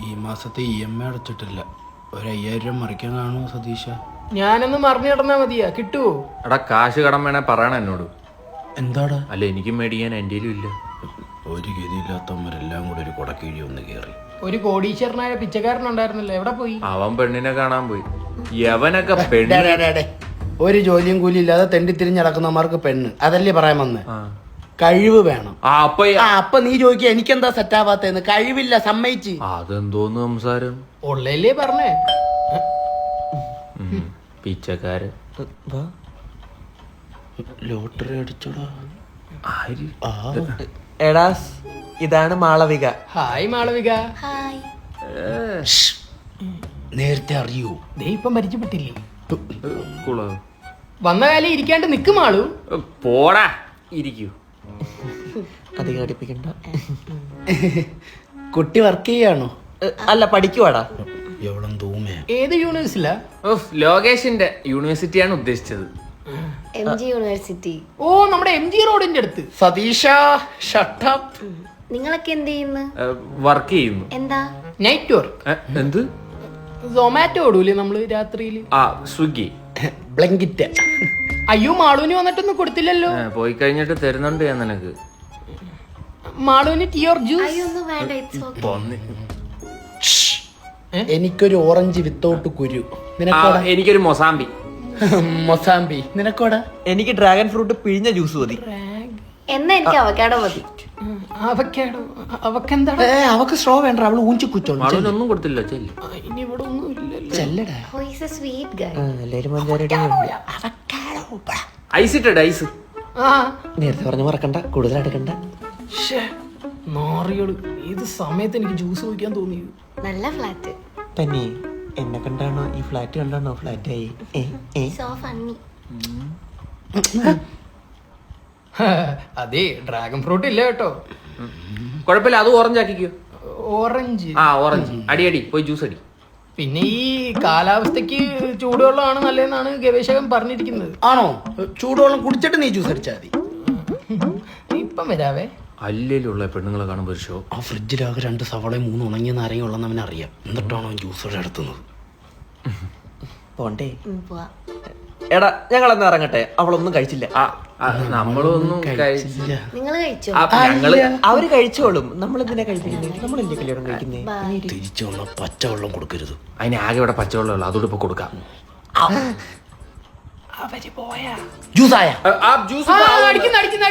ഈ മാസത്തെ EMI അടച്ചിട്ടില്ല. ഒരു 5000 രൂപ മറിക്കാൻ കാണുമോ സതീഷ? ഞാനൊന്ന് മറിഞ്ഞു കിടന്നാ മതിയാ, കിട്ടുവോ? എടാ കാശ് കടം വേണേ പറയണ എന്നോട്. എന്താടാ? അല്ല എനിക്കും മേടിക്കാൻ എൻ്റെ ഇല്ല. ഒരു ഗതിയില്ലാത്തവന്മാരെല്ലാം കൂടെ ഒരു കൊടക്കീഴി ഒന്ന് കയറി. ഒരു കോടീശ്വരനായ പിച്ചക്കാരനുണ്ടായിരുന്നല്ലോ, എവിടെ പോയി? അവൻ പെണ്ണിനെ കാണാൻ പോയി. യവനൊക്കെ പെണ്ണ്. ഒരു ജോലിയും കൂലി ഇല്ലാതെ തെണ്ടിത്തിരിഞ്ഞ് നടക്കുന്നവന്മാർക്ക് പെണ്ണ്, അതല്ലേ പറയാൻ വന്നേ? കഴിവ് വേണം. അപ്പൊ നീ ചോദിക്കുക എനിക്കെന്താ സെറ്റ് ആവാത്തേന്ന്. കഴിവില്ല, സമ്മതിച്ച്. അതെന്തോന്ന് സംസാരം? ഉള്ളല്ലേ പറഞ്ഞേ. പിച്ചക്കാര് ലോട്ടറി അടിച്ചോടാ. എടാ ഇതാണ് മാളവിക. ഹായ് മാളവിക. നേരത്തെ അറിയൂ? ദേ ഇപ്പം പരിചയപ്പെട്ടില്ലേ? കുളോ വന്ന കാലം ഇരിക്കാണ്ട് നിക്ക് മാളു. പോടാ, ഇരിക്കൂ. അധികം അടിപ്പിക്കണ്ട. കുട്ടി വർക്ക് ചെയ്യാണോ? അല്ല, പഠിക്കുവാടാ. എവളം തൂമേ? ഏത് യൂണിവേഴ്സിലാ? ലോകേഷിന്റെ യൂണിവേഴ്സിറ്റിയാണ് ഉദ്ദേശിച്ചത്. MG university. ഓ, നമ്മുടെ MG റോഡിന്റെ അടുത്ത്. സതീഷ ഷട്ട് അപ്പ്. നിങ്ങളൊക്കെ എന്ത് ചെയ്യുന്നു? വർക്ക് ചെയ്യുന്നു. എന്താ? Night work. എന്ത്? സൊമാറ്റോ ഓടൂലേ നമ്മള് രാത്രിയില്? സ്വിഗ്ഗി, ബ്ലങ്കിറ്റ്. അയ്യോ, മാളുവിന് വന്നിട്ടൊന്നും കൊടുത്തില്ലല്ലോ. പോയി കഴിഞ്ഞിട്ട് തരുന്നുണ്ട് ഞാൻ നിനക്ക്. മാളുവിന് ടീ ഓർ ജ്യൂസ്? അയ്യോ ഒന്നും വേണ്ട, ഇറ്റ്സ് ഓക്കേ. എനിക്കൊരു ഓറഞ്ച് വിത്തൗട്ട് കുരു. നിനക്കോടാ? എനിക്കൊരു മൊസാമ്പി. മൊസാമ്പി. നിനക്കോടാ? എനിക്ക് ഡ്രാഗൺ ഫ്രൂട്ട് പിഴിഞ്ഞ ജ്യൂസ് മതി. എന്നാ എനിക്ക് അവക്കാഡോ മതി. അവക്കാഡോ? അവക്കെന്താണ്? അവക്ക് സ്ട്രോ വേണ്ട, അവള് ഊഞ്ചി കുച്ചോളൂ. ഒന്നും കൊടുത്തില്ല. ചെല്ലു. ഇനി ഇവിടെ ഒന്നും ഇല്ലല്ലോ. ചെല്ലടാ. Oh, he's a sweet guy. എല്ലാരും പഞ്ചാരയുടെ ഐസ് ഇട്ടേ, ഐസ്. നേരത്തെ പറഞ്ഞു മറക്കണ്ട, കൂടുതൽ എടുക്കണ്ട. നാറിയോട് ഏത് സമയത്ത് എനിക്ക് ജ്യൂസ് കുടിക്കാൻ തോന്നിയത്. നല്ല ഫ്ലാറ്റ്. തന്നെ എന്നെ കണ്ടാണോ ഈ ഫ്ലാറ്റ് കണ്ടാണോ ഫ്ലാറ്റ് ആയി? So funny. അതെ, ഡ്രാഗൺ ഫ്രൂട്ട് ഇല്ല കേട്ടോ. കുഴപ്പമില്ല, അത് ഓറഞ്ച് ആക്കിക്കോ. ഓറഞ്ച്? ഓറഞ്ച്. അടി പോയി ജ്യൂസ് അടി. പിന്നെ ഈ കാലാവസ്ഥക്ക് ചൂടുവെള്ളമാണ് നല്ലതെന്നാണ് ഗവേഷകൻ പറഞ്ഞിരിക്കുന്നത്. ആണോ? ചൂടുവെള്ളം കുടിച്ചിട്ട് നീ ജ്യൂസ് അടിച്ചാൽ മതി. ഇപ്പം വരാവേ. അല്ലേലുള്ള പെണ്ണുങ്ങളെ കാണുമ്പോൾ ഒരു ഷോ. ആ ഫ്രിഡ്ജിലാകെ 2 സവാളയും 3 ഉണങ്ങിയ നാരങ്ങ ഉള്ളെന്ന് അവനറിയാം. എന്നിട്ടാണോ അവൻ ജ്യൂസ് നടത്തുന്നത്? പോണ്ടേ? പോവാ. എടാ ഞങ്ങളെന്നാ ഇറങ്ങട്ടെ, അവളൊന്നും കഴിച്ചില്ല. നമ്മളൊന്നും കഴിച്ചില്ല. നിങ്ങൾ കഴിച്ചോ? അവര് കഴിച്ചോളും, നമ്മളെന്തിനാ കഴിപ്പിക്കുന്നത്? നമ്മളല്ലേ കല്യാണം കഴിക്കുന്നേ. തിരിച്ചു വന്ന പച്ചവെള്ളം കൊടുക്കരുത്. അതിന് ആകെ ഇവിടെ പച്ചവെള്ളമുള്ള, അതോട് ഇപ്പൊ കൊടുക്കാം. അവര് പോയാ ജ്യൂസായ ജ്യൂസ് അടിക്കുന്നു.